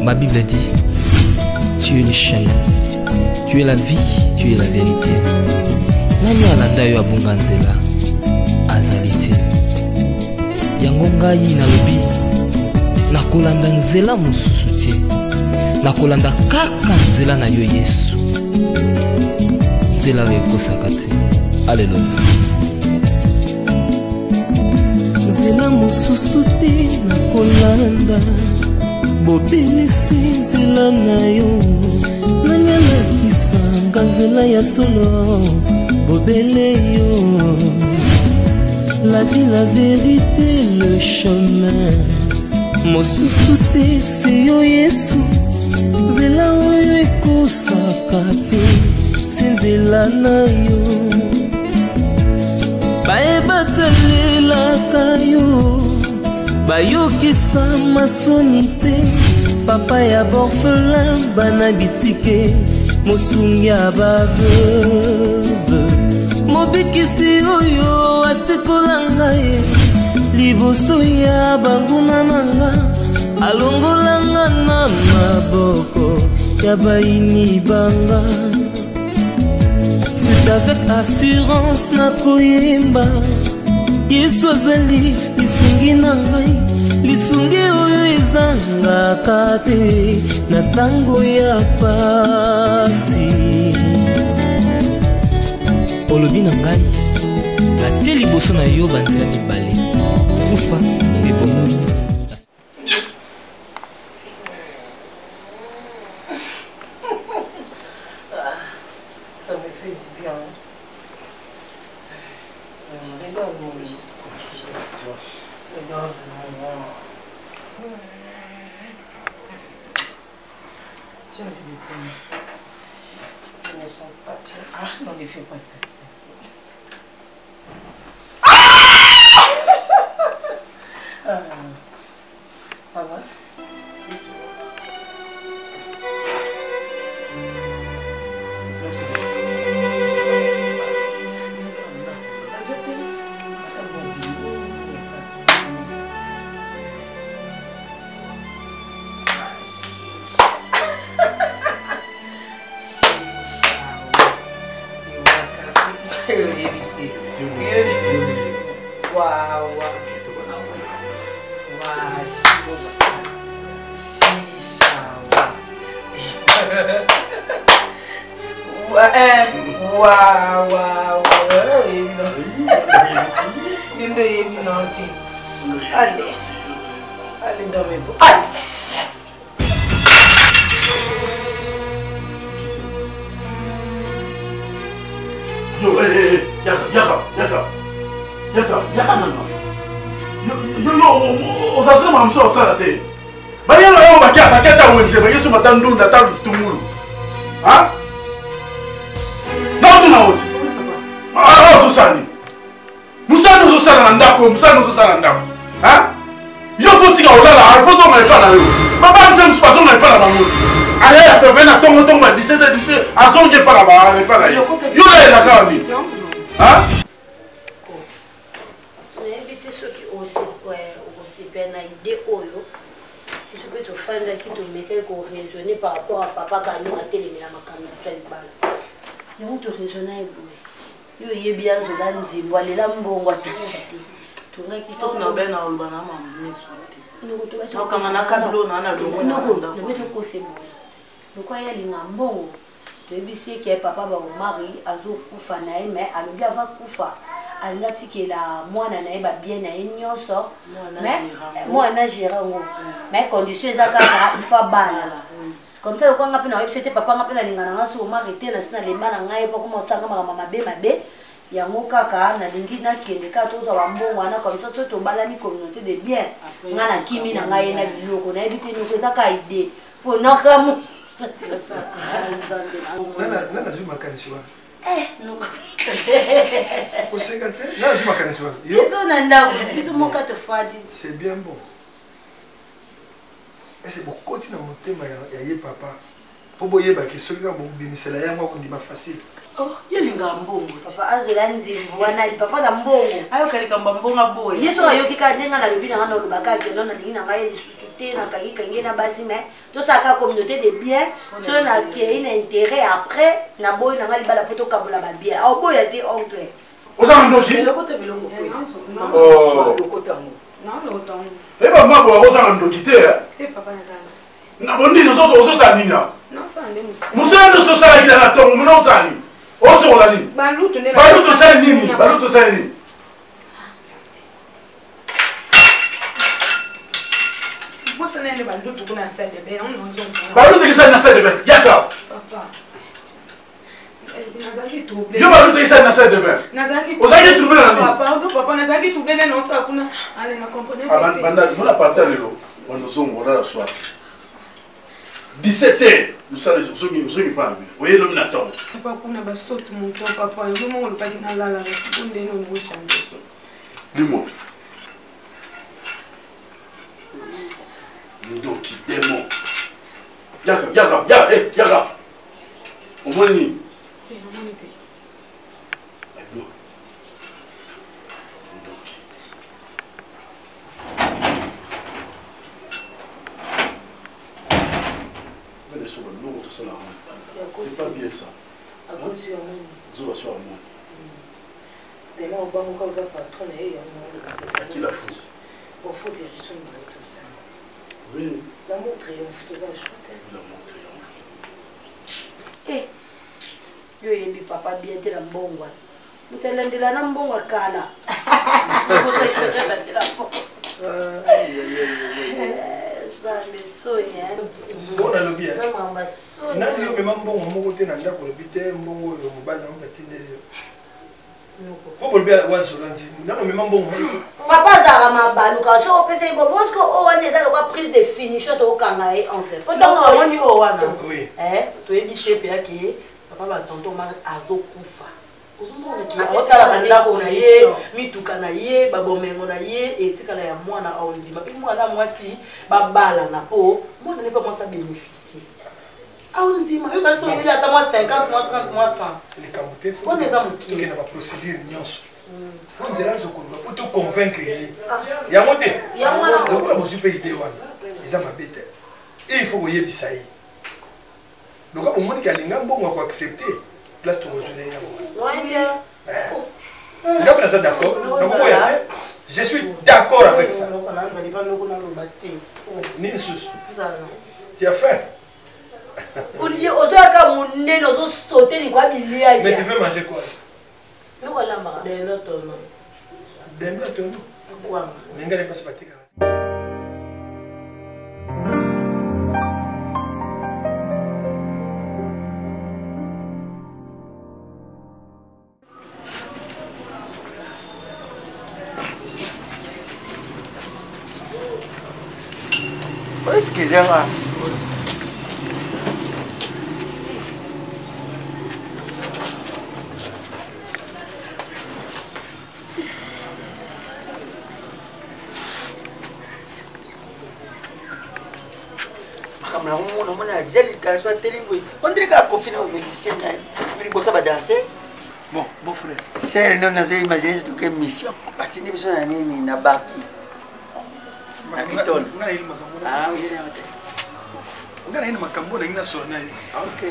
Ma Bible dit, tu es le chemin, tu es la vie, tu es la vérité. Nani alanda yo abunga nzela azali te. Yango ngai nalobi nakolanda nzela mosusu te. Nakolanda kaka nzela na yo Yesu. Nzela oyo ekosaka te. Alleluya. Nzela mosusu te nakolanda. Bobelisi nzela na yo nani alakisanga nzela ya solo bobele yo. La vie, la vérité, le chemin mosusu te se yo Yesu. Nzela oyo ekosaka te se nzela na yo. Bayebatalelaka yo bayokisa masoni te. Papa ya borphelin bana bitike mosungi ya baveuve. Mobikisi oyo asekola ngai liboso ya banguna nanga. Alongolanga na maboko ya baini banga. C'est avec assurance nakoyemba Yesu azali lisungi na ngai. Lisungi oyo ezangaka te na tango ya pasi. Olobi na ngai batie liboso na yo banzela mibale kufa mpe bomoi. Ça me fait du bien. J'ai envie de tourner. Je me sens pas bien. Ah non, ne fais pas ça. Ça va? Et toi? Allez dans mes bras. No, Yaka, non. Yo, osasema mamso osala te. Baya na yo bakata wenze, bayeso matandunda ta bitungulu. Ha? Na tuna oti. Ah, ososani. Musano ososala na ndako, Ha? Yo fotika olala, alfozo nga na yo. Baba nse msupazo nga na bango. Allez, à te venir à ton à 17 à son qui est pas là-bas, pas là. Yo là, il a quand même. Hein? On a invité ceux qui aussi bien idée oyo. Qui se peut te faire qui te mettait qu'on raisonner par rapport à papa quand nous a télé la macamia fait balle. Ils vont te raisonner yo yebia zolandi walela mbongo atakati. Tunga kitoko na bena olbana mamu neswati. No kama na kablo na na dongo na ndako. Ne mete ko c'est bon. Donc il y a les mbongo. De bisi qui est papa ba mari azo kufa na ye mais alobi ava kufa. Alati ke la mwana na ye ba bien na ye nyonso. Mwana gérant ngo. Mais condition ezaka il faut bala. Comme ça quand ngapena wa c'était papa ngapena lingana ngaso o mari te na sina le mana ngai pa ko sanga mama mabe. Yango kaka na lingi na kende ka tozo ba mbongo wana comme ça to balani communauté de bien. Ngana kimi na ngai na biloko na ebite no ko ezaka idée. pour non comme nana zwi makanisi wana non oseka te nana zwi makanisi wana biso na ndako biso moka tofandi c'est bien bon ese bokoti na motema ya ye papa po boyebaki soki kaka bobimisela yango akondima facile yelinga mbongo papa azola nzimbo wana papa na mbongo ayokalika mbongo boye yeso ayoki ka ndenga na lobi nanga na olobaka ke non na lingi na ngai lisusu te na kangi na basi mais tosaka communauté de biens so na ke ina intérêt après na boy na ngai libala po tokabola ba bien au boy ate oncle ozanga ndoki lokota bilongo lokota ngo non lokota ngo eba mabo ozanga ndoki te te papa nazanga na bondini ozosala nini non ça ande musala nde ososala kita na tongo muna osala nini osokola nini balutu osala nini balutu osala nini balutu ekisali na salle de bain yaka yo balutu ekisali na salle de bain ozalaki trouble na nini mona parti ya lelo wanda ozongola na soir 17h ozongi pambi oyelomi na ntongo limo ndoki demo yaka omoni nini c'est pas bien ça. Sur moi. Qui la faute? Oui. L'amour triomphe, tout ça, je crois. L'amour triomphe. Eh, yo yebi papa bien te la mbongwa. Mutelandela na mbongwa kala. bona lobi nani yo mema mbongo moko te na ndako lobi te mbongo oyo mobali na ngo atindeli po bolobi wazola nti nano mema mbongo papa azalaka mabaluka so opesa ibo moske o wana eza lokwa prise de finition tokokanga ye entre otongooni o wana toyebi te mpe yake papa batonto mari azokufa otala bandako na ye mituka na ye babomengo na ye etikala ya mwana ondima mpe mwana mwasi babalana mpo mwana ne mpe mwasi abénéficie ondima yoka so oyeli ata mwa 50 mwa 30 mwa 100 likambo te mpona eza mokili na baprocédure nyonso fo nzela nzokoloba po toconvaincre ye yango te lokola bozwi mpe ide wana eza mabe te e il faut koyebisa ye lokola bomoniki alinga mbongo akoaccepte place tokozwile yango d'accord. Je suis d'accord avec ça. Tu as faim? Mais tu veux manger quoi? Excusez-moi. On a dit qu'elle soit télévisée. On dirait qu'elle a confiné aux musiciens. Il faut danseuse. Bon, mon frère. C'est nous avons imaginé cette mission. Batini besoin d'un nini na baki. Ah oui, on a une makambo de nationale. Ok.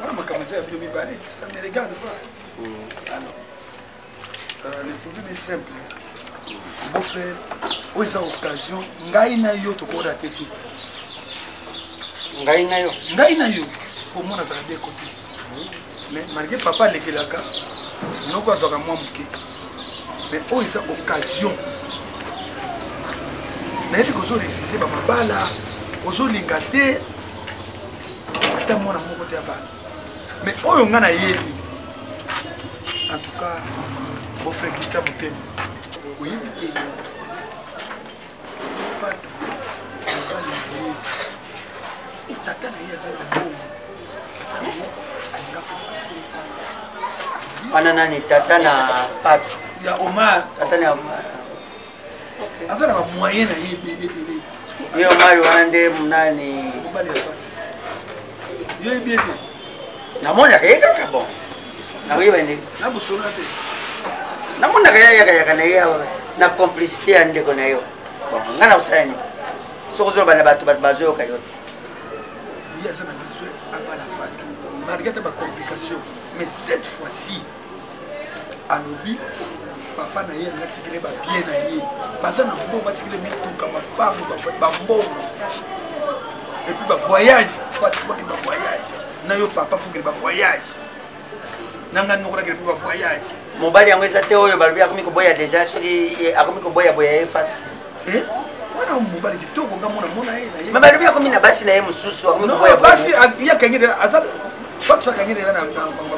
Ça ne regarde pas. Alors, le problème est simple. Mon frère, où est occasion, ngaina yo to ko rater tout. Ngaina yo. Pour moi, ça va bien côté. Mais malgré papa les kelaka, nous quoi ça va moins bouquet. Mais où est occasion. Mais il faut refuser papa bala, ozolinga te. Ata mwana moko te abala. Mais oyo nga na yeli. En tout cas, mon frère Christian Motemi. Oui, tata na ye aza na mbongo tata na ye alinga kufa wana nani tata na Fatou ya Omar tata na Omar aza na bamoyen na ye ebele ye Omar wana nde munani mobali ya Fatou yo yebi ete namonaka ye kaka bon nakoyeba nde nabosolola te namonaka ye yakayaka na ye na complicité ya ndeko na yo bon nga na kosala nini soki ozoloba na bato bazoyoka yo te ye aza na besoin abala Fatou malgré te bacomplication mais cette fois-ci alobi papa na ye alinga tikile babien na ye baza na mbongo batikile mituka mapango bambongo epuis bavoyage fatibaki bavoyage na yo papa fokele bavoyage nanga nokolakele mpe bavoyage mobali yango eza te oyo balobi akomi koboya deja soki akomi koboyaboya ye Fatou wana mobali kitoko nga mona ye na ye me balobi akomi na basi na ye mosusu akomi basi yakangi aza Fatou akangi eza na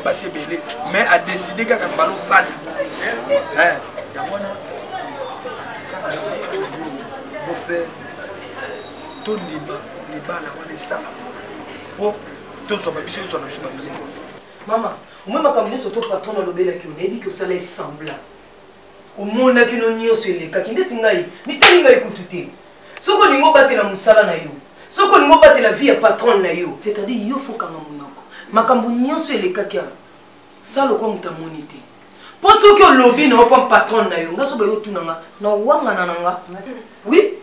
basi ebele mais adécide kaka balo Fatou yango wana beau-frère tondima libala wana esala po tozwa babiso tozwa na biso babien mama omoi makambo nyonso to patron alobelaki onayebi kosala esembla omonaki no nyonso elekaki ndeti ngai mitali ngai kutu te soki olingi obatela mosala na yo soki olingi obatela vie ya patron na yo c'est-à-dire yo fokanga monoko makambo nyonso elekaki a sala okwa moto amoni te mpo soki olobi na opa patron na yo nga so bayo otunanga na owangana na nga oui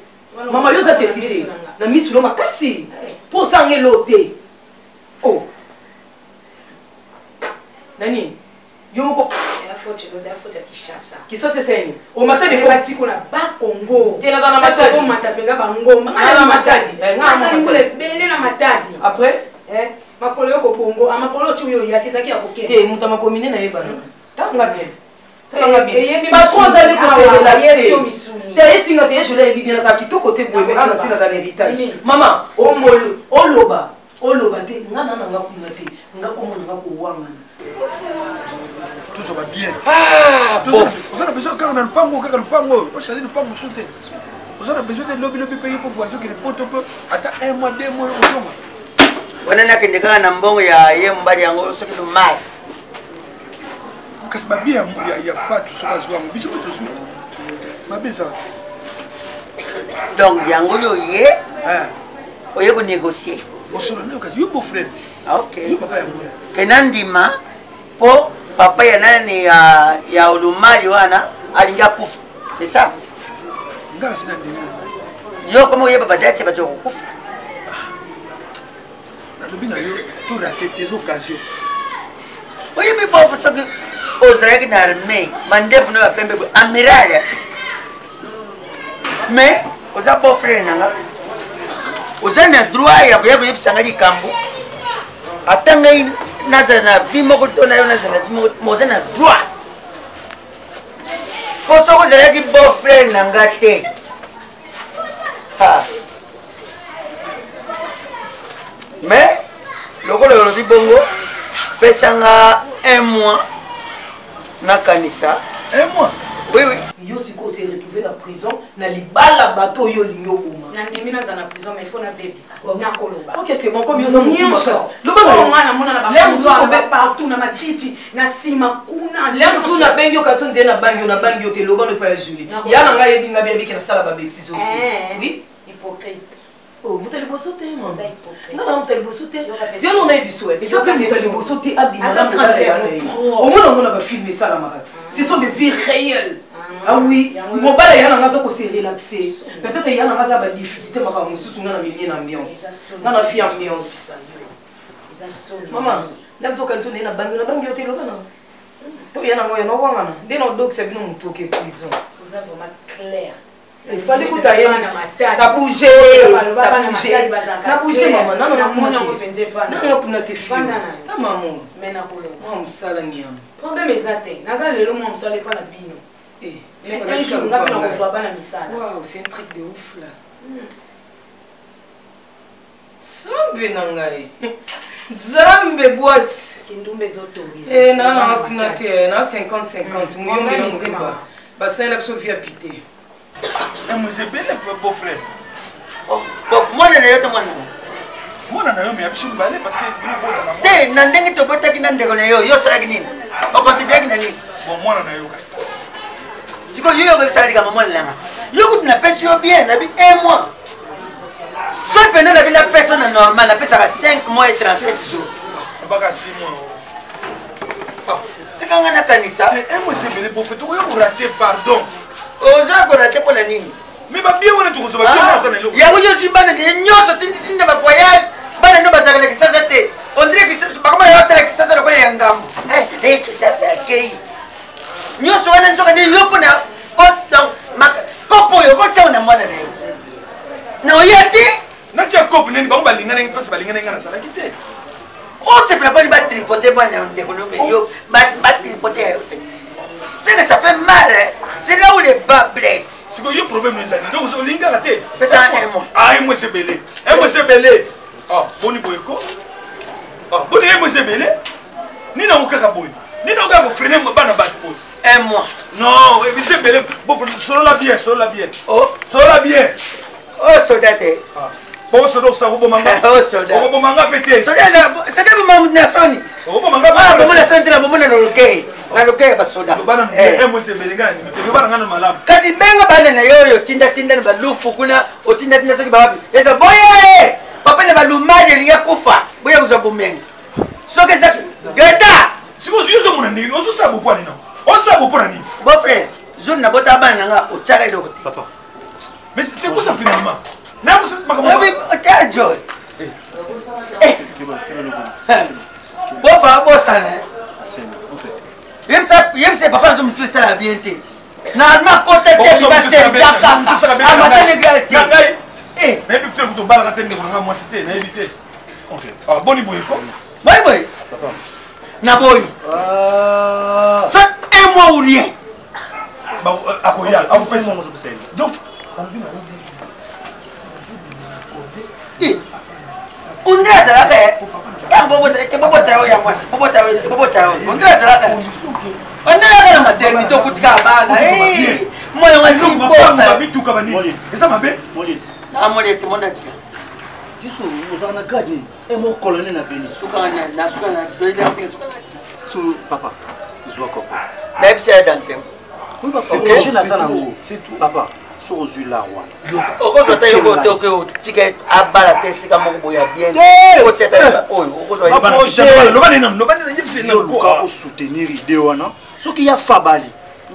mama yo oza teti te na misu no makasi mpo osanga elo te o nani yo moko kisasa eseni omatadi batikola bakongo te naza na matadi matapenga bangoma na matadi ngole bele na matadi après makolo yoko bongo amakolo tu yo yakizaki akokende muta makomine na yebana tanga bien patron azali koselelaye te esinga te yesola yebi bien azala kitoko te boye ana sinaka na héritage mama oloba te nga na nanga kuna te nga komonanga kowangana tozwa babien oza na besoin kaka na lupango kaka lupango ochange lupango mosusu te oza na besoin te lobilobi mpe ye mpo voici okende poto mpe ata 1 mois 2 mois ozonga wana nakende kaka na mbongo ya ye mobali yango soki lomari kasi babien ya Fatou soki azwango biso mpe tozwi te mabe eza donc yango oyo ye oye konégocier osolo nayo kasi yo beau frère ok yo papa yango kena ndima mpo papa ya nani ya olumali wana alingi akufa c'est ça nga nasina ndimi yo koma oyeba badati bato ya kokufa nalobi na yo to rate te occasion oyebi bofu soki ozalaki na armée mandefu no bapembe amiral ya mais oza beau frère nanga oza na droit ya koya koyebisanga likambo ata ngai nazala na vie moko to na yo nazala na vie moko moza na droit mpo soki ozalaki beau frère na nga te mais lokola olobi bongo pesanga 1 mois nakanisa 1 mois oui oui yo sikoyo se retrouve na prison na libala bato oyo olingi okoma nandimi naza na prison mais il faut nabebisa nakoloba ok c'est bon comme yoza nyonso ngana mona na partout na matiti na nsima kuna lemtu nabengi yo kati nde nabangi yo te loba no epa ya julie ya na ngai yebinga biabiki nasala babétise oyo te oui hypocrite moto liboso te nga na moto liboso te zio nona yebiso eza mpe moto liboso te abima na mobala ya na ye omona ngo na bafilme esalamaka te ce sont des vies réelles ah oui mobala ya nanga aza kose relaxe peut-être ya nanga aza badifficulté makambo mosusu nga na menie na ambiance nga na fi ambiance mama ndamtokanisi onde nabangi yo te loba na to ya nango ya nowangana nde na odokisa bino motu oke prison il fallait que tu ailles ça bougeait na bouger maman non kuna te fi na maman moi msala nyama problème ezate naza lelo moi msala pas na bino mais un jour nga pena kozwa bana misala waouh c'est un truc de ouf là sambe na ngai Zambe boîte kindumbe ezotorise na kuna te na 50-50 muyonge na motema basala biso via pité mozebele beau frère mwana na yo to mwana mwana na yo me abiso mbale parce que te na ndenge tobotaki na ndeko na yo yosalaki nini okontribuaki na nini bon mwana na yo kasi siko yo yokobisaka likambo mwana nanga yo kuti napesi yo bien nabi 1 mois soit pende nabi napesi yo na normal napesaka 5 mois et 37 jours baka 6 mois tikanga nakanisa moi c'est belé pour faire oyo raté pardon oza korate mpo na nini mais babie wana tokozoba bien na eloko yango yosi bana nyonso tinditinda bavoyage bana ndo bazalaka na kisasa te ondire bakoma yotala kisasa lokola ya ngambo kisasa akei nyonso wana nzoka nde yo mpona kopo oyo kotyao na mwana na ye ti na oya te natia kope nini bango balingana mpasi balingana nga nazalaki te osepela mponi batripote bwana ndeko nome yo batripote ya yo te c'est que ça fait mal, hein. C'est là où les bas blessent. C'est que y a un problème, donc vous avez un raté. Mais ça un mois. Ah, moi c'est belé. Moi c'est belé. Ah, boni boyko. Ah, boni moi c'est belé. Ni na okaka boy. Ni na okaka freiner mo bana bat boy. 1 mois. Non, mais c'est belé. Bon, solo la bien, solo la bien. Oh, solo la bien. Oh, soldate. Ah. Bon, solo ça robo manga. Oh, soldate. Robo manga pété. Soldate, c'est que maman na soni. Robo manga. Ah, maman na soni la maman na loke. Na loke ba soda. Bana, moi c'est belé ngani. Te bana ngana malamu. Kasi benga bana na yoyo tinda na balufu kuna otinda soki bawapi. Eza boye. Papa na balumaje linga kufa. Boye kuzwa bumenga. Soke za geta. Siko yuzo mona ndini, ozo sabu kwa nini? Ozo sabu kwa nini? Bon frère, zone na bota bana nga ochaka idoko. Papa. Mais c'est quoi ça finalement? Oui, t'es joy. Bon, fa bon ça. Yem papa zo mtu sala bien te. Na ma côté te ba se zakanga. Amata legalite. Eh, mais puis tu bala ka tende ko moi c'était na éviter. OK. Ah, boni boy ko. Boy boy. Papa. Na boy. Ça 1 mois ou rien. Ba akoya, avu pesa mo zo pesa. Donc, Undra salaka ya bobota ya mwasi bobota undra salaka ondela kana maternité okutika bana moyo ngasi bofa bituka bani esa mabe moleti na moleti monati yusu muzana gadi mo colonel na veni suka na doida suka na so papa zwa kopo na epsia dansem oui papa c'est na sana ngo c'est tout papa so ozwi la wa okozwa ta yo bote okeo tike abala te sika moko boya bien otieta oyo okozwa lobani na yipsi na ko soutenir idée wana soki ya fabali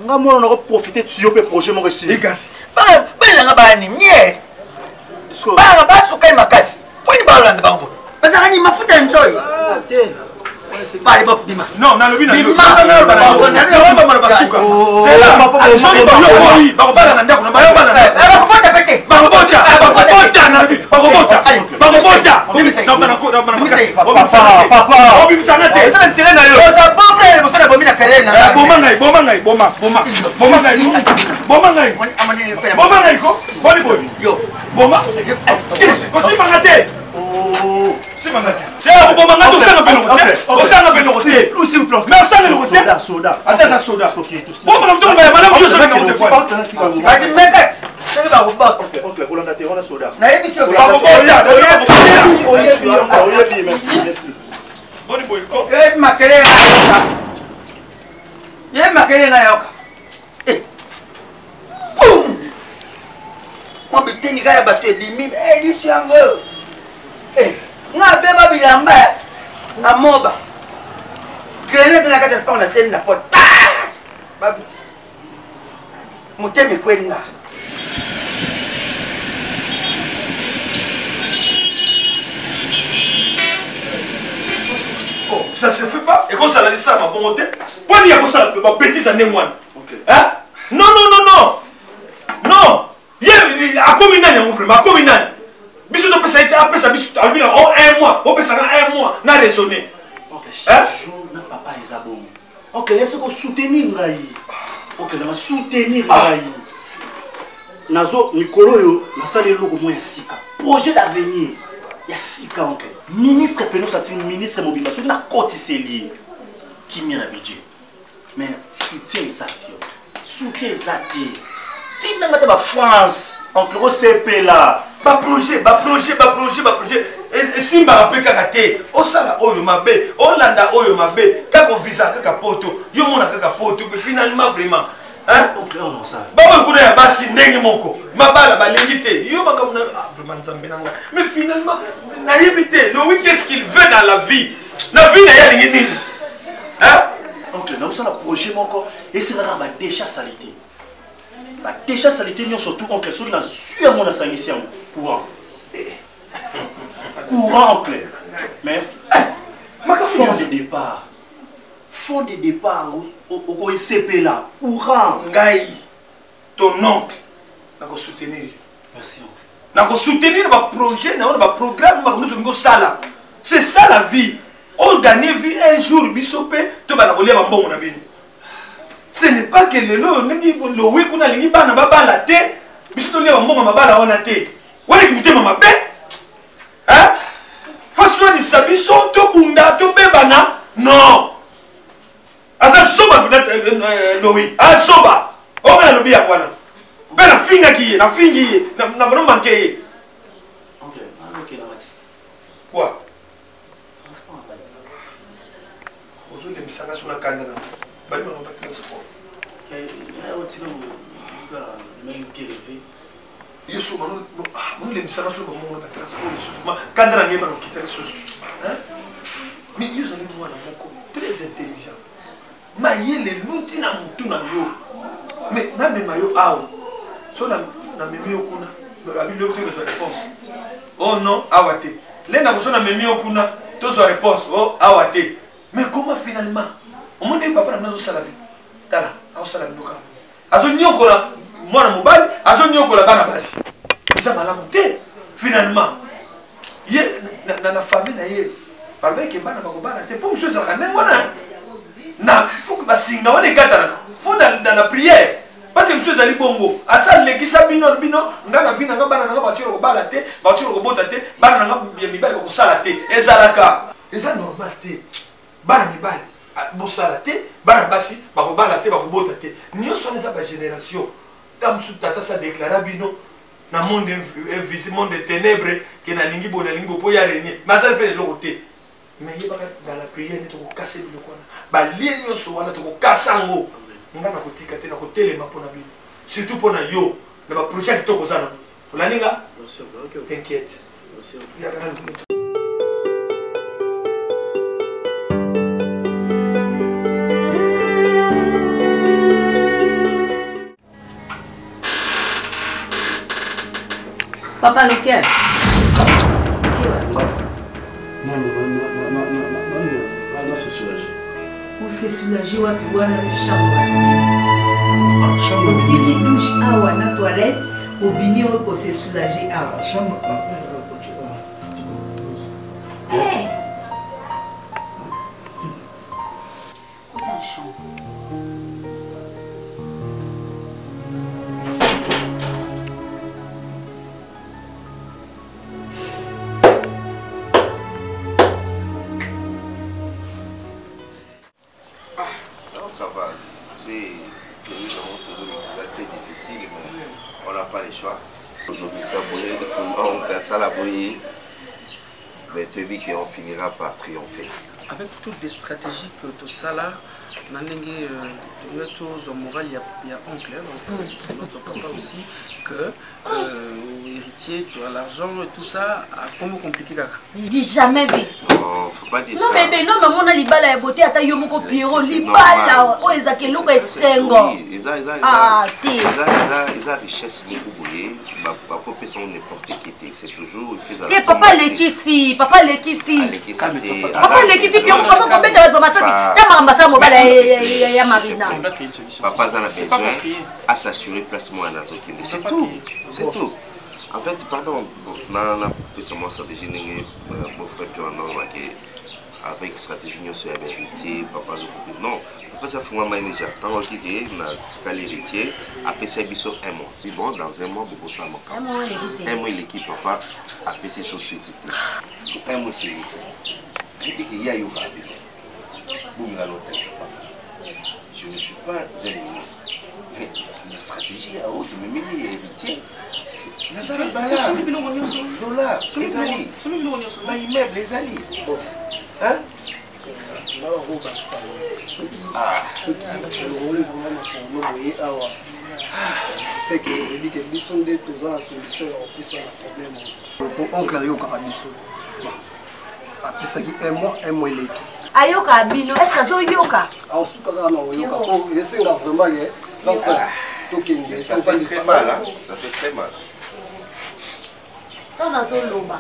nga mona na ko profiter de yo pe projet moko esi egasi ba nga bani mie ba ba sukai makasi poni ba landa bango basaka ni mafuta enjoy te Pari bof bima. Non, na lobi na yo. Bima na basuka. C'est là. Bakobala na ndako na bakobala. Bakobota pete. Bakobota na lobi. Bakobota. Papa. Obimisa na te. Ça intérêt na yo. Oza bon frère bosana bomina kele na. Boma ngai ko. Boni boy. Yo. Boma. Ko si mangate. Simangate. Tiens, bon manga to sanga pelo côté. O sanga pelo côté. Nous s'il vous plaît. Mais sanga le côté. Soda. Attends, soda. OK, tout ça. Bon manga to ngaya madame yo sanga côté. Vas-y mekat. C'est ba ko ba. OK, Colonel te on soda. Na emission. Merci. Boni boy ko. Makele na yoka. Ye makele na yoka. Boum. Mo biteni kaya bato ebimi edisi yango. Nga beba bilamba na moba. Grenade na kata pa na teni na pot. Babu. Mutemi kwenga. Oh, ça se fait pas. Et quand ça l'a dit ça ma bonté. Pourquoi il y a ça ba bêtise à némoine. Hein? Non. Non. Il a commis nani en frère, a commis nani. Biso to pesa ite apesa biso albina o 1 mois, o pesa 1 mois na raisonner. OK, chaque jour na papa ezabo. OK, il faut soutenir ngai. OK, na soutenir ngai. Nazo Nikolo yo na sale logo mo ya sika. Projet d'avenir. Ya sika OK. Ministre Peno Sati ministre mobile so na cotiseli qui mien na budget. Mais soutien Zati. Soutien Zati. Tina ngata ba France, en gros CP là. Ba projet. esimbaka mpe kaka te osala oyo mabe olanda oyo mabe kaka ovisa kaka poto yo mona kaka poto mpe finalement vraiment baoyo kuna ya basi ndenge moko mabala balingi te yo makambo vraiment nzambe na nga mais finalement nayebi te Loïc qu'est-ce qu'il veut dans la vie na vie na ye alingi nini ok naosala projet moko eselaka badesha salite badesha salite nyonso surtout oncle soki nazwi yango nasangisi yango courant en clair mais fond de départ okoesepela courant ngai ton oncle nakosoutenir merci nakosoutenir baprojet na baprogramme makambo tolingi osala c'est ça la vie ogane vie un jour biso mpe to bana kolia bambongo na bino ce n'est pas que lelo ndenge Loïc kuna alingi bana babala te biso tolia bambongo mabala wana te waleki mitema mabe faswanisa biso tobunda tobebana non aza soba Loïc asoba onga nalobi yango wana mpe nafingaki ye nafingi ye nanomanke ye quoi ozolembisanga so na kanda na balimaka batransport yo so monolembisanga so bamongo na batransport lisusu kanda na ngeba nakokita lisusu mais yo ozali mwana moko très intelligent mayele luti na motu na yo mais namema yo awa so namemi yo kuna babili yo tozwa réponse oh non awa te lenda moso namemi yo kuna tozwa réponse oh awa te mais comment finalement omoni papa na bino azosala bino tala azosala bino kaka azonyokola mwana mobali azonyokola bana basi eza malamu te finalement ye na famille na ye balobaki bana bakobala te mpo mosu ezalaka ndenge wana na faut que basinga wana ekatanaka faut dans la prière parce que monsieur ezali bongo asalekisa bino nga na vi nanga bana nanga batiri kobala te batiri kobota te bana nanga ya mibali bakosala te ezalaka eza normal te bana mibali bosala te bana basi bakobala te bakobota te nyonso wana eza bagénération ta mosusu tata sa déclara bino na monde invisible monde de ténèbre ke nalingi bo mpo ya renie mais azali mpe leloko te mais yebaka dans la prière nde tokokasa biloko wana balie nyonso wana tokokasa yango nga nakotika te nakotelema mpo na bino surtout mpo na yo na baprojet kitoko oza nango olaninga t'inquiète Papa, lequel? Non, c'est soulagé. On s'est soulagé, ouais, puis voilà, chambre. On dit qu'il douche à ou à la toilette, au bini, on s'est soulagé à ou. Chambre. Hey! Où est la chambre? Ça va, tu sais, nous avons toujours très difficile, mais on n'a pas le choix. Aujourd'hui, ça bouillait, on casse la bouillie, mais tu dis qu'on finira par triompher. Avec toutes les stratégies que tout ça là, notre moral, il y a oncle, c'est notre papa aussi, que héritier, tu as l'argent et tout ça, comment compliqué kaka. Dis jamais vu. Non, faut pas dire non, ça. Mais non, maman a libala ya beauté ata yo moko Pierrot libala. Oh ezake loko esengo. Ah, ils ont richesse beaucoup boyé, ma copie sont n'importe qui, c'est toujours il fait ça. Papa lekisi, papa lekisi. Papa lekisi Pierrot papa ko beta ba masasi. Ta marambasa mobala ya Marina. Papa a besoin à s'assurer placement à Nazokinde. C'est tout. C'est tout. En fait, pardon, on a fait moi stratégie, mon frère puis on a avec stratégie sur la vérité, papa non, papa ça fait moi manager. Tant que tu as l'héritier, après ça il sort un mois. Puis bon, dans un mois beaucoup ça manque. Un mois l'équipe papa a fait ses sociétés. Un mois c'est l'équipe. Et puis qu'il y a eu je ne suis pas un ministre. Mais la stratégie à haute, je me mets héritier. nazala bala dola ezali baimmeuble ezali hein soki elongoli vraiment makolo boye awa c'est que ebi ke biso nde toza na solution ya kopesa na problème po oncle ayokaka biso apesaki un mois eleki ayoka bino est ce que azoyoka asuka kaka na oyoka po esenga vraiment ke grand frère tokende tofandisa ça fait très mal to nazoloba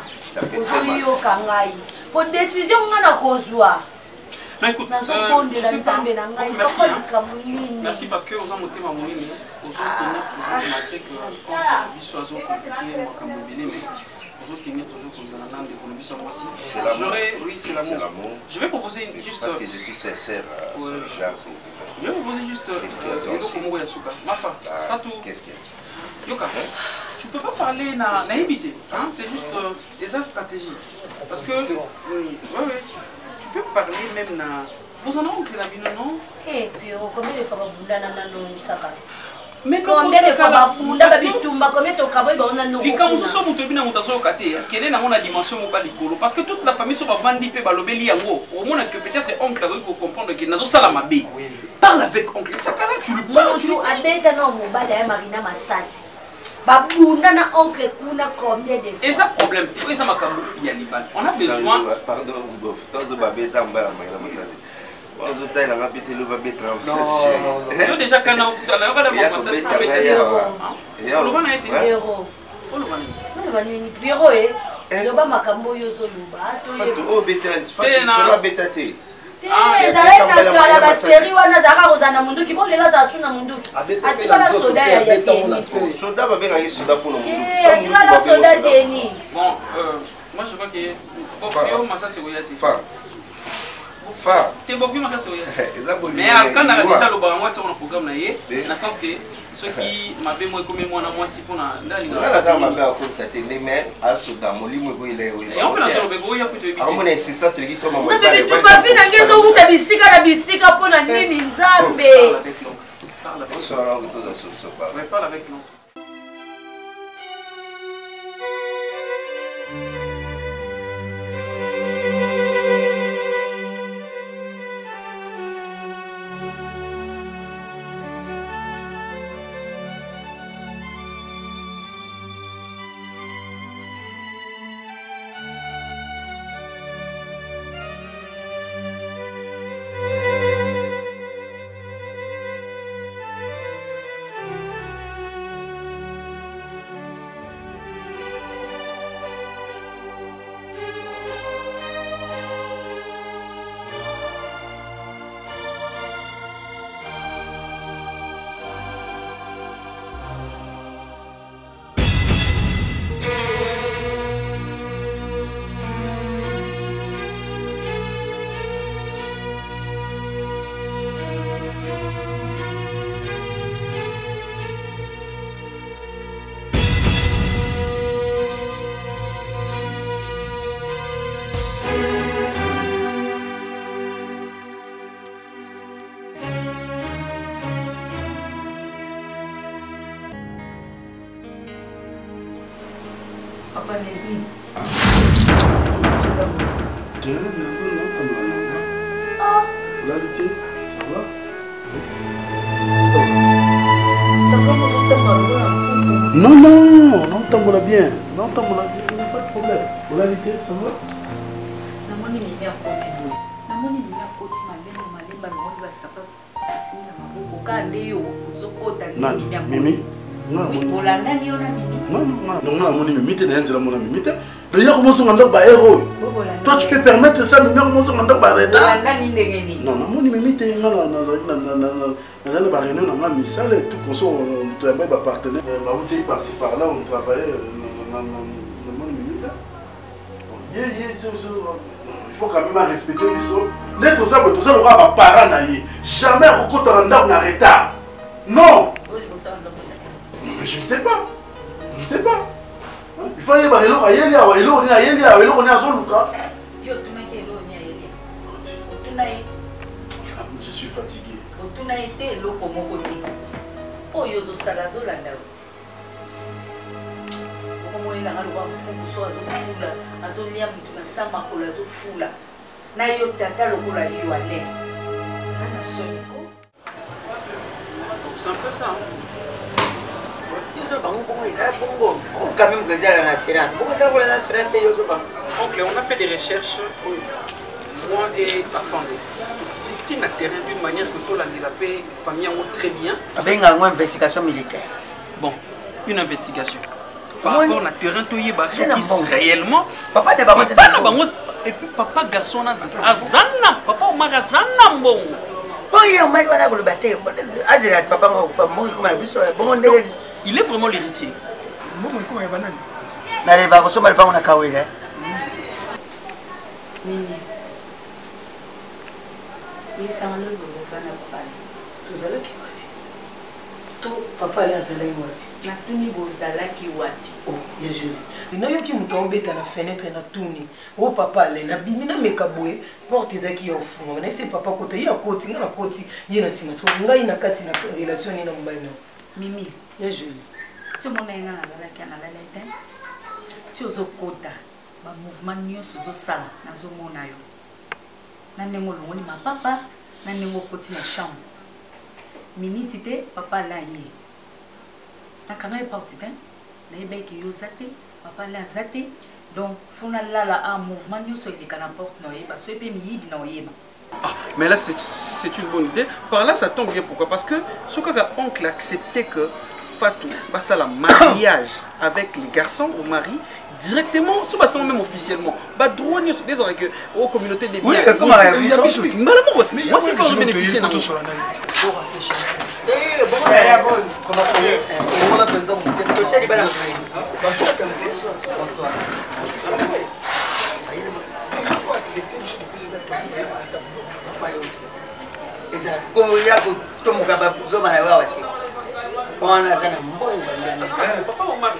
ozoyoka ngai po décision nga na kozwa merci parce que aux amotés mamouine aux tenir toujours malgré que biso azo compliqué makambo ebele mais aux tenir toujours kozala na ndeko na biso mwasi oui c'est l'amour je vais proposer juste parce que je suis sincère je vais proposer juste eloko moko ya suka mafa Fatou qu'est-ce qu'il y a yoka tu peux pas parler na éviter hein c'est juste des stratégies parce que oui tu peux parler même na vous en avez la bino non et puis combien de fois babunda na non saka mais combien de fois babunda babitumba combien to kabo ba ona no likamu so muto bina mutaso kate kene na mona dimension mo ba likolo parce que toute la famille so ba vandi pe ba lobeli yango au moins que peut-être oncle va comprendre que nazo sala mabe parle avec oncle sakala tu le parles tu abeta no mo ba ya marina masasi babunda na oncle kuna combien de fois et ça problème et ça makambo ya Liban on a besoin pardon tozo babeta mbala marina masasi ozo taila ngapite lo babeta non déjà kana utana yoka da masasi babeta yo lo bana été héros lo bana ni bureau lo ba makambo yo so luba to o beta so beta te la baseri wana zaka kozana munduki bo lela za suna munduki atikala soda ya Denis soda babengaki soda pour munduki atikala soda Denis bon moi je crois que Bofio masasi oyati fa te Bofio masasi oyati mais quand on a déjà le barango on a programme na ye na sens que ceux qui m'avaient moi comme moi na moi si pour na ndali na za mabea ko sa te mais à soda molimo ko ile et on peut la faire bego ya kuto ebiti amona insistance leki to mama mais tu pas fina ngezo uta bisika pona nini nzambe bonsoir on tous à solution parle avec nous Papa Lévi. Réalité, ça va? Ça commence à t'emballer. Non, tambola bien. Non, tambola bien, il n'y a pas de problème. Réalité, ça va? Namoni mimea koti boy. Namoni mimea koti malemo malemba ngoni ba sapato. Asini na maboko kande yo uzokota ni mimea koti. Mimi. Non, Olanda ni ona mimi. Non, moni mimi te na mona mimi te. D'ailleurs comment sont ndok ba héros. Toi tu peux permettre ça mimi comment sont ndok ba reta. Olanda ni ndengeni. Non, moni mimi te na ba réunion na misale tout qu'on soit on travaille ba partenaire. Ba outi par-ci par-là on travaillait moni mimi te. Il faut quand même respecter biso. Les tout ça le roi ba parent na ye. Jamais rekota ndok na retard. Non. Mais je ne sais pas. Je ne sais pas. Il faut y aller à je suis fatigué. comment il a le voir pour soit azofula azolia mutu na sama kola azofula na yo tata lokola yo ale ça na soniko c'est un peu ça quand même que c'est la assurance. Pourquoi c'est la assurance? Donc on a fait des recherches, moi et ma famille. Tu as terrain d'une manière que tout la paix, famille en très bien. Avec une investigation militaire. Bon, une investigation. Par rapport à terrain, tu y as réellement. Papa n'est pas et puis papa garçon azana, papa au magazana bon. Il est vraiment l'héritier. Papa est oh, Jésus. Nayoki muto obeta na fenêtre na tuni. Oh papa le na bimina mekaboye porte ezaki ya ofunga. Na c'est papa kote ya koti ngana koti yena sima. Ngai na kati na relation ni na mbana. Mimi, Jésus. Tu m'en as na la lete. Tu ozo kota ba mouvement nyonso zo sala na zo mona yo. Na nengo longoni ma papa na nengo koti na chambre. Miniti te papa la yi. Na kana e porte te. Na ebeki yo zate. Papa la zate. Donc fona la un mouvement nyonso e ka na porte na yeba. So epe mi yibi na yeba. Ah, mais là c'est une bonne idée. Par là ça tombe bien, pourquoi? Parce que ce que l'oncle acceptait que Fatou passe à la mariage avec les garçons au mari directement, ce passe même officiellement. Bah droit ni des oreilles que aux communautés des biens. Oui, comment il y a moi c'est quand je bénéficie de tout. Papa au mari,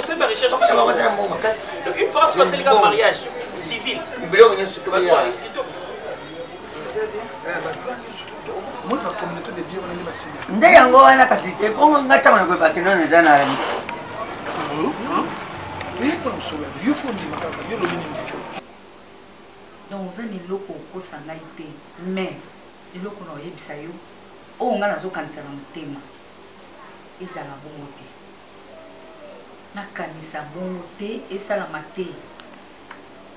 c'est ma recherche. Donc une fois que c'est le mariage civil. Donc vous avez loko ko sanaité mais eloko na yebisa yo o nga nazo kanisa na mutema ezala bongo te na kanisa bongo te esala mate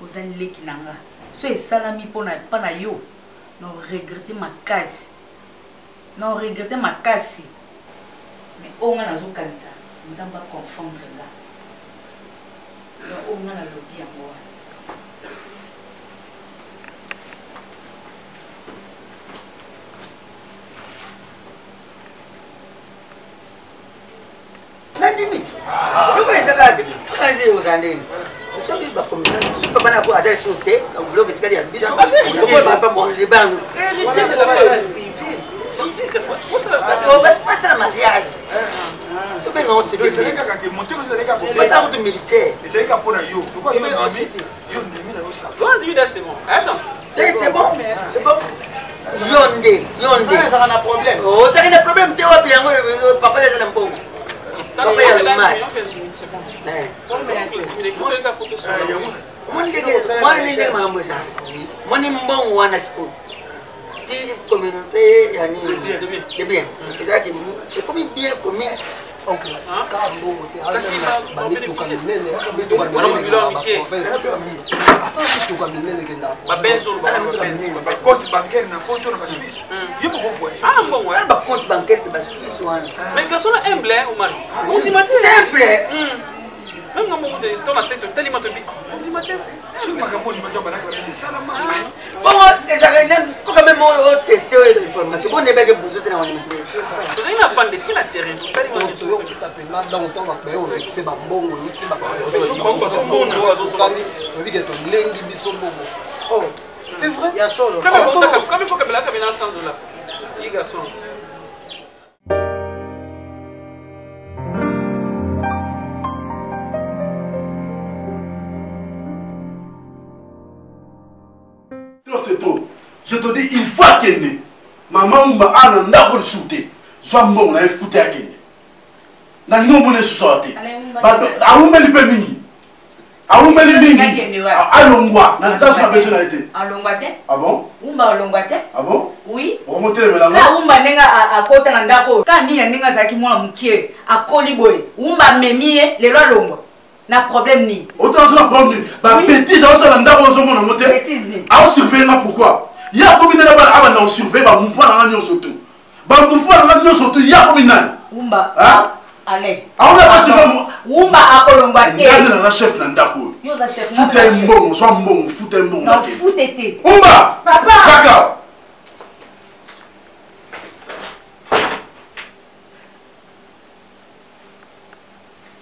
ozali leki nanga so esalami pona yo no regretter makasi mais o nga nazo kanisa nzamba confondre nga o nga na lobi yango. La limite. Vous connaissez ça? Quand j'ai aux Andes, vous savez, comme ça, papa n'a pas assez sauté, donc vous l'avez dit qu'il y a bis. Vous pouvez pas manger ban. Héritier de la famille civile. Civile, qu'est-ce que ça? On va se passer la mariage. Tu fais un civil. C'est ça de militaire. C'est ça pour yo. Pourquoi yo c'est bon. Attends. C'est bon. C'est bon. Yonde. Ça a un problème. Oh, ça a un problème. Tu vois bien, papa les a un bon. Moni mbongo wana siku ti communauté yani de bien ezaki ekomi bien commun oncle ka mbongo te ala bamituka minene asa mituka minene kenda compte bancaire na poto na Suisse yo ko voyage ah bon ouais ba compte bancaire de Suisse wana mais que son humble au mari on dit matin simple même quand on dit Thomas c'est tellement to on dit matin sur ma camone ma job na c'est ça la main bon ezaka faut quand même tester l'information bon n'est pas que vous êtes dans on vous avez une fan de tir à terrain ça dit yo tapena dans temps ba yo vexer ba mbongo yuti ba oh c'est vrai il y a solo comme il faut que la caméra ensemble là les garçons. C'est trop. Je te dis, il faut qu'elle maman m'a ananda pour le souter. Soit bon, on a foutu à Kenya. na ningo mone susate awumbeli pe mingi awumbeli mingi alongwa na nzasu na beso na été alongwa te ah bon umba alongwa te ah bon oui remonter le na umba nenga akota na ndako ka ni ya nenga zaki mwana mukie akoli boye umba memie lelo alongwa na problème ni autant ça problème ba bêtise ça na ndako zo mona moté bêtise ni a surveiller na pourquoi ya combien na ba aba na surveiller ba mouvement na nyoso tout ba mouvement na nyoso tout ya combien umba allez on a passé umba akolongwa te ngana na chef na ndako yo za chef na mbongo so mbongo fute mbongo na fute te umba papa kaka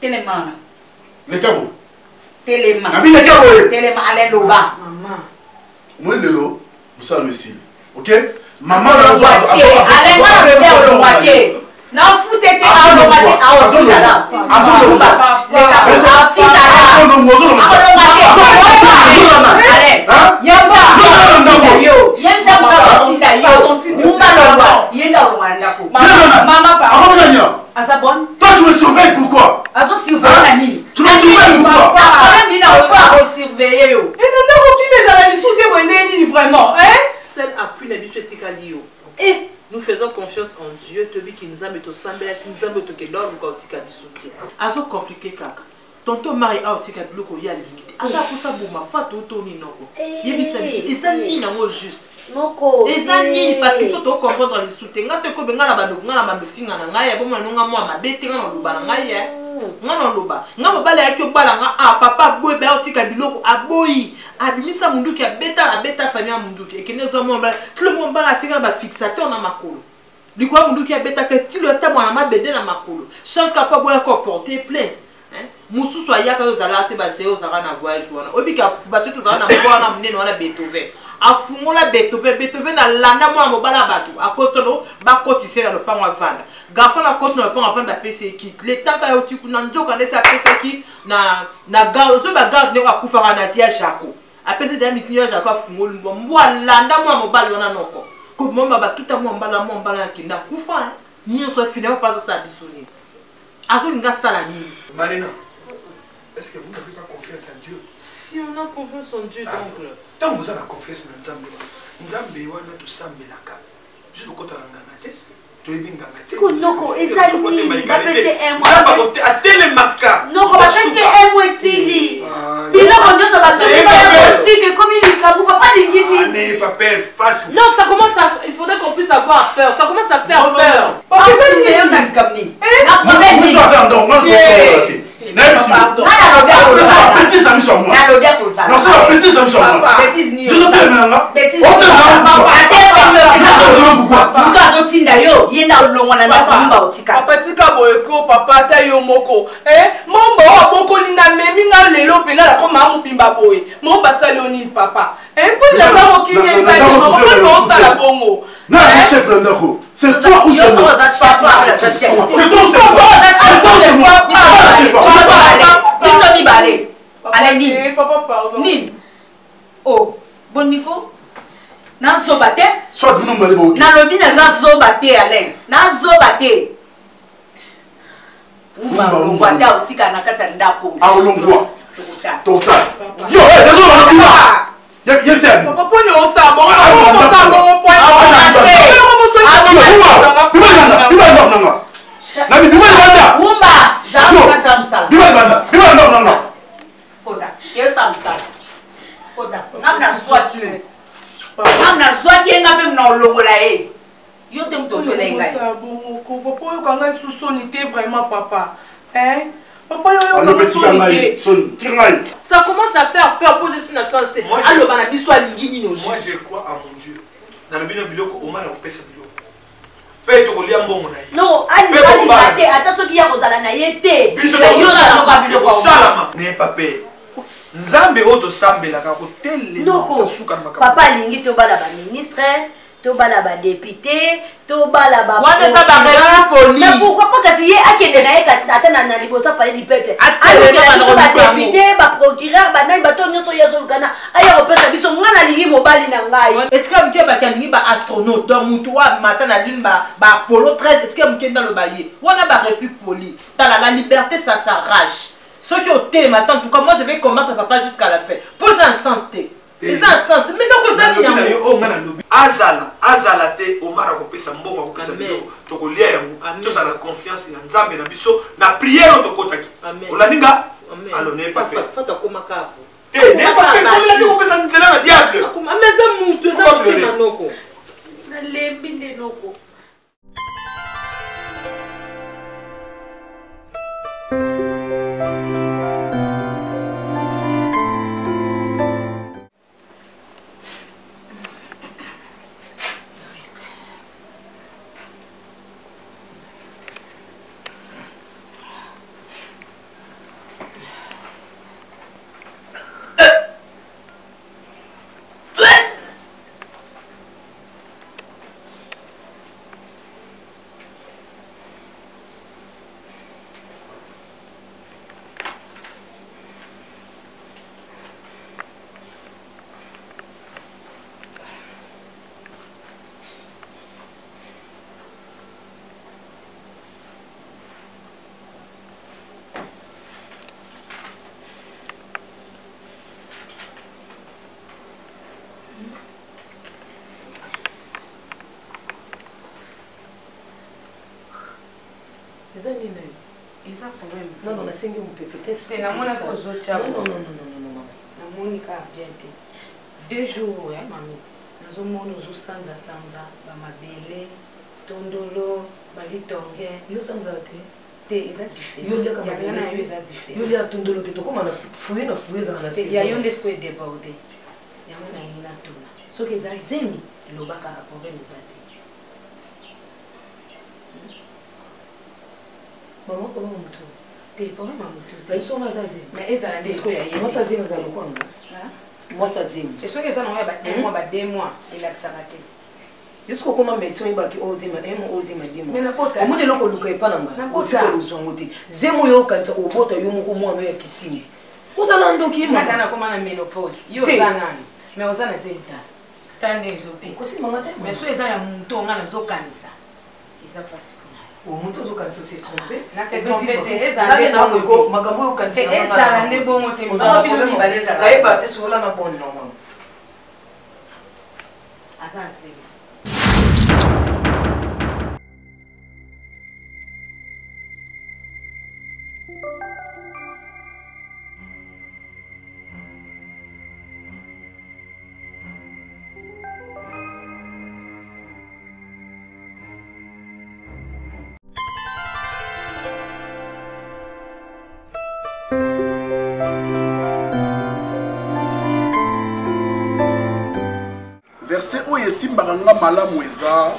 telemana le cabo telema nabi le cabo telema ale loba Maman. moi lelo musala mesile OK maman ale ngana bebe olongwate na fute te olongwate aotindala azolomba toi tu me surveilles pourquoi tu me surveilles pourquoi seul appui na biso etikali yo et nous faisons confiance en Dieu tobi ki nzambe to sambela ki nzambe to ke lor ko tika biso te azo compliqué kaka tonton mari a tika biloko ya limité aza kusa boma fato to ni noko yebisa biso ezali na mo juste noko ezali parce que to comprendre les soutenga se ko benga na bando ngana bando finga na ngai bo manonga mo mabete ngana luba na ngai ngana luba ngaba bala yaki obala nga ah papa boy ba otika biloko aboyi abimisa munduki abeta famille munduki ekene zo mo bala tout le monde bala tika ba fixateur na makolo likwa munduki abeta ke tilo tabwa na mabede na makolo chance ka pa boya ko porter plainte mususu ayaka yo zala te ba seo zara na voyage wana obika ba setu zara na bwana munene wana Beethoven afungola Beethoven na landa mwa mobala batu akostolo bakotise na lopango avanda garçon na kote na lopango avanda PC ki le temps ya otiku na nzoka ndese apesa ki na garzo ba garde ne akufa na tia Jaco apesa de mitinyo Jaco afungolo mbwa landa mwa mobala wana noko ko momba batuta mwa mbala kinda kufa nyonso finalement pas ça bisoni azolinga sala ni Marina, est-ce que vous n'avez pas confiance en Dieu? Si on a confiance en Dieu donc tant que vous avez confiance en Nzambe, Nzambe wana to sambelaka. Je ne compte nganga te. To ibinganga te. Ko noko ezali bapete un mois. Ba a telemaka. Noko bapete un mois stili. Biloko nyoso basoki ba boutique comme il kabu papa lingini. Année papa Fatou. non, ça commence à il faudrait qu'on puisse avoir peur. Ça commence à faire peur. parce que c'est un gamni na problème ni na bêtise na miso moi non c'est la bêtise na miso moi bêtise ni je te fais maintenant bêtise Papa azotinda yo yenda olongwana na kumba otika papa tika boyeko papa ta yo moko momba o bokoli na memi nga lelo pena la koma mubimba boye momba saloni papa pour la ba okini ezali maman ko sala bongo non chef Landako c'est toi ou c'est moi c'est toi c'est papa pardon Nine oh boniko na zoba te soit nous m'allez bon na lobi na za zoba te Alain na zoba te ngwa ta otika na kata ndako a olongwa total yo désolé on a bien c'est papa poni o sa bon point umba za ka samsala bibanda kota yo samsala kota namna swati namna swati ngape mna olongola yo te mto so lenga papa yo kanga susoni te vraiment papa papa yo ça commence à faire peur poser sur la sens allo bana biso alingini no moi je crois à mon Dieu na bino biloko o mana opesa biloko pe to kolia mbongo na ye non ali bate ata soki ya kozala na ye te biso na biloko salama ne pape Nzambe oto sambelaka ko tele noko papa alingi to bala ba ministre tobala ba député tobala ba poli mais pourquoi pas kasi ye akende na ye kasi ata na liboso parler du peuple ba député ba procureur ba nani bato nyonso ya zolukana aya kopesa biso ngana lingi mobali na ngai est-ce que mke bakangi ba astronaute donc mutu wa mata na lune ba Apollo 13 est-ce que mke ndalo ba ye wana ba refus poli la liberté ça s'arrache ceux qui ont téléma en tout cas moi je vais combattre papa jusqu'à la fin pour l'instant c'était mais donc azala te omara kopesa mbongo kopesa biloko tokolia yango tozala confiance na nzambe na biso na prière tokotaki olaninga alors n'est pas fait fata komaka te n'est pas fait comme la kopesa nzela na diable ameza mutu eza motema noko na lembi nde noko Non, non, c'est un peu peut-être. Non, non. Monica bien été 2 jours, hein, mamie. Nous avons nos sanza sanza, bamabele, tondolo, balitonge. Yo sanza te eza différent. Yo lia kama yana yo eza différent. Yo lia tondolo te to koma na fouiller na za na saison. Ya yo ndesko e déborder. Yango na ina tona. Soki eza zemi lobaka ka problème eza te. Maman comment on tout? Te problème mutu. Ils sont là zazé. Mais eza ndesko ya ye. Moi ça zemi za lokwanga. Moi ça zemi. Et soki eza na ya ba 1 mois ba 2 mois relaxaka te. Jusqu'au comment médecin il baki ozima ozima dimo. Mais na pota. Omone loko luka epalanga. Otiko luzongo te. Zemo yo kanta obota yo moko mwana ya kisimi. Ozala ndoki ma. Nana koma na menopause. Yo za nani? Mais ozana zenta. Tande ezope. Kosi mama te. Mais so eza ya muntu nga na zokanisa. Eza pasi kuna. O muntu zokanisa se tromper. Na se tromper te eza nde na ngo makambo yo kanisa. Eza nde bongo te. Ozala bino mibaleza. La eba te sola na bon normal. Asante. Verset où Yesimbaranga malamu eza.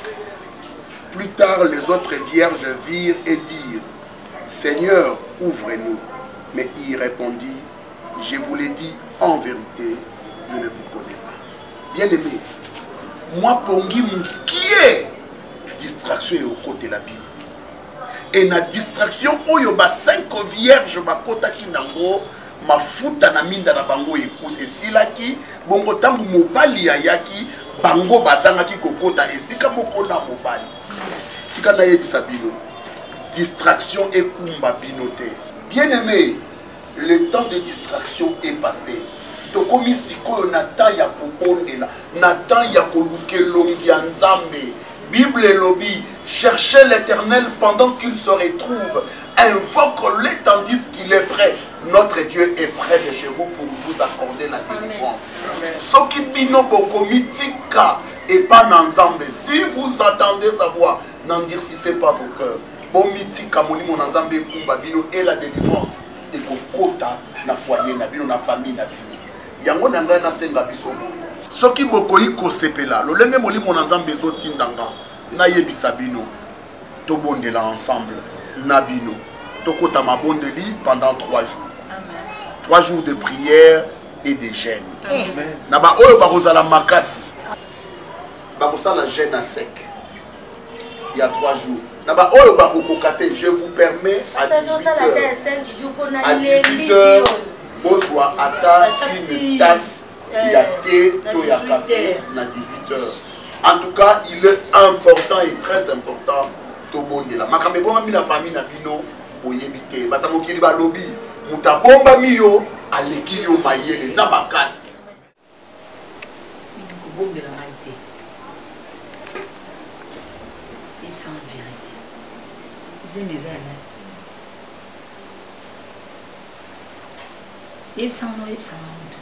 Plus tard, les autres vierges virent et dirent, Seigneur, ouvre-nous. Mais il répondit, je vous l'ai dit en vérité, je ne vous connais pas. Bien-aimé, moi, pongi moukie, distraction est au côté de la Bible. Et na distraction, oyo ba 5 vierges bakota kinango, mafuta na minda na bango ekuse esilaki, bongo tangu mobali ayaki, bango bazangaki kokota esika moko na mobali. Tika na yebisa bino. Distraction et kumba binote. Bien-aimé, le temps de distraction est passé. Tokomi sikoyo natan ya kobondela, natan ya koluke longi ya nzambe. Bible lobi, cherchez l'Éternel pendant qu'il se retrouve. Invoque-le tandis qu'il est prêt. Notre Dieu est près de chez vous pour vous accorder la délivrance. Soki bino bokomi tika et pas nzambe. Si vous attendez sa voix, n'endurcissez pas vos cœurs. Bomitika moni mon nzambe kumba bino et la délivrance. Et kokota na foyer na bino na famille na bino. Yango na ngai na senga biso. Soki bokoyi kosepela, lolenge moli mon nzambe ezotindanga na yebisa bino. Tobondela ensemble na bino. Tokota mabondeli pendant 3 jours. 3 jours de prière et de jeûne. Naba oyo bakozala makasi. bakosala jeûne à sec. Il y a 3 jours. Naba oyo bakokokate, je vous permets à 18h. Bonsoir, ata une tasse, il y a thé, il y a café, à 18h. En tout cas, il est important et très important tout le monde là. Makambe bon ami la famille na bino oyebite. Batamokili ba lobby, mutabomba miyo aleki yo mayele na makasi. Bombela maite. Il s'en vient. Zemezana. Il s'en va, il s'en va tout.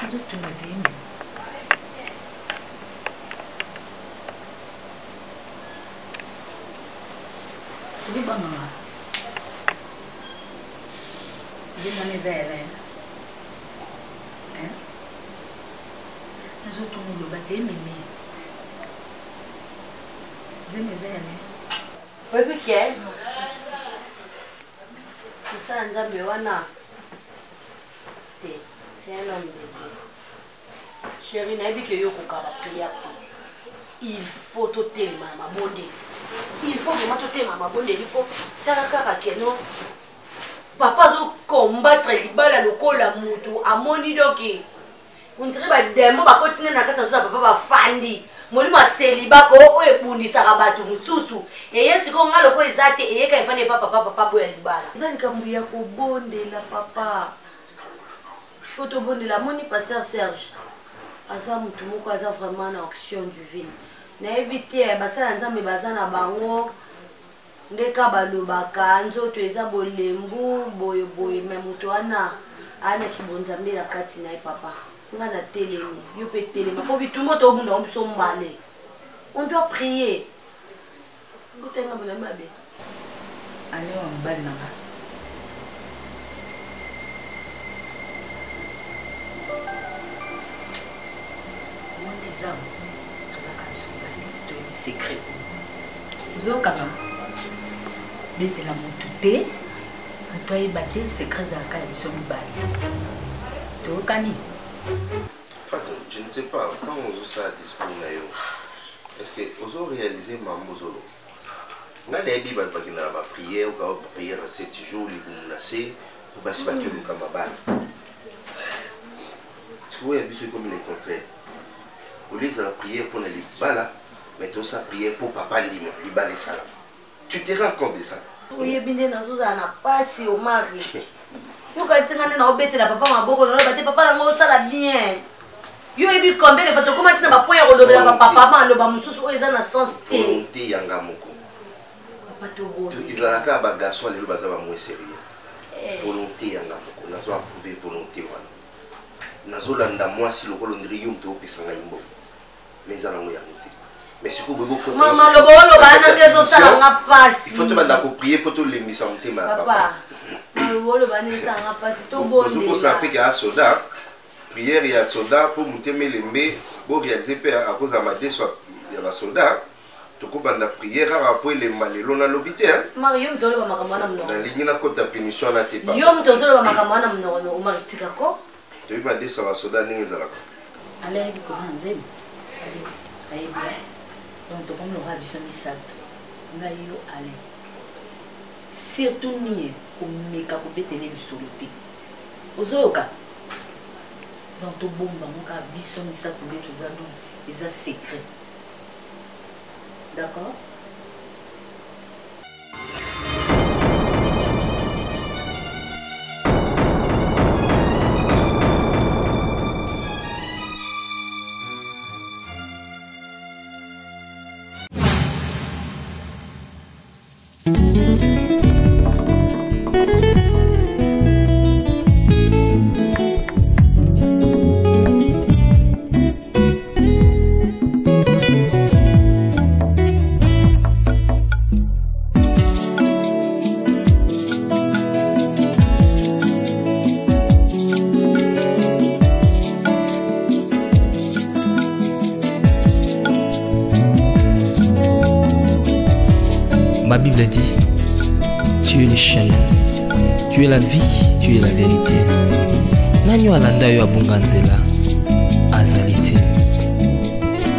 Mas eu tô dentro. Ziba mama. Ziba nezela. Mas eu tô no bater mimi. Zemezela. Oi, que é? Você anda me wana. C'est un homme de Dieu. Chérie, il faut te téléma ma bonde. Il faut vraiment te téléma ma bonde. Il faut papa zo combattre libala lokola mutu amoni doki. On dirait ba demo ba continuer na kata zo papa ba fandi. Moli ma celiba ko o ebundisa kabatu mususu. Eye siko ngalo ko ezate eye ka ifane papa boya libala. Ndani kambuya ko bonde la papa. Photo bonne la moni pasteur Serge. Asa mutu moko aza vraiment na action divine. Na éviter basala nzambe bazana bango. Ndeka balobaka nzoto eza bolembu boye mais mutu ana kibonza mbela kati na papa. Nga na telemi, yo pe telema po bitumbo to bunda omso mbale. On doit prier. Ngotenga bona mabe. Ale wa mbali nanga. Secret. Zokaka. Bete la montute. Toi y battre secret za ka biso mibali. Tokani. Je ne sais pas quand on a ça disponible. Est-ce que vous avez réalisé mambo zolo? On a des bibles qui n'ont pas prié ou pas prier 7 jours les vous menacez ou pas si battu le camabal. Tu vois un peu comme le contraire. Au lieu de la prière pour les balas, mais tout ça prier pour papa Limo, les balais ça. Tu te rends compte de ça? Oui, bien sûr, ça n'a pas si au mari. Yo quand tu n'as pas bête la papa m'a beaucoup non battre papa la ngosa la bien. Yo ebi combien de fois comment tu n'as pas point relever la papa ma lo ba mususu o eza na sens te. Volonté yanga moko. Papa to bo. Tu izalaka ba garçon le baza ba moins sérieux. Volonté yanga moko nazo approuver volonté wana. Nazo landa moi si le rôle ndiri yum to pesa ngayimbo. Mais ça n'a rien été. Mais c'est pour beaucoup de maman le bolo ba na te do sala nga passe. Il faut te mettre pour prier pour te les miser en thème papa. Le bolo ba ne sa nga passe to bon. Je pense après qu'il y a soda. Prière il y a soda pour monter mes lembe pour réaliser père à cause de ma soit il y a soda. Tu coupe dans la prière après les malelo na l'hôpital. Mariam to le ba makamana mno. Dans ligne na kota punition na te pas. Yom to zo ba makamana mno no umatika ko. Tu vas dire ça va soda ni ezala. Allez ko zanzem. Allez bien. Donc comme le roi bisoni sat. Ngayo allez. Surtout ni ko meka ko betele bisoloté. Ozoka. Donc tout bomba moka bisoni sat ko beto za donc les secret. D'accord? Ma Bible dit, tu es le chemin, tu es la vie, tu es la vérité. nani alanda yo abunga nzela azali te.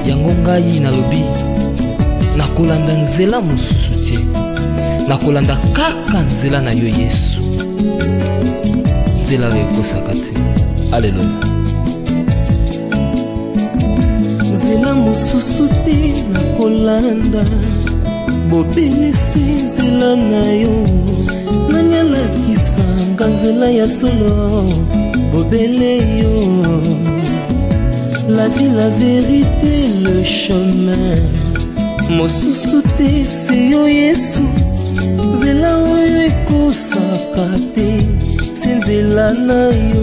Yango ngai nalobi nakolanda nzela mosusu te, nakolanda kaka nzela na yo Yesu, nzela oyo ekosaka te. Alleluya. Nzela mosusu te nakolanda, bobelisi nzela na yo, nani alakisanga nzela ya solo, bobele yo. La vie, la vérité, le chemin, mosusu te se yo Yesu, nzela oyo ekosaka te, se nzela na yo.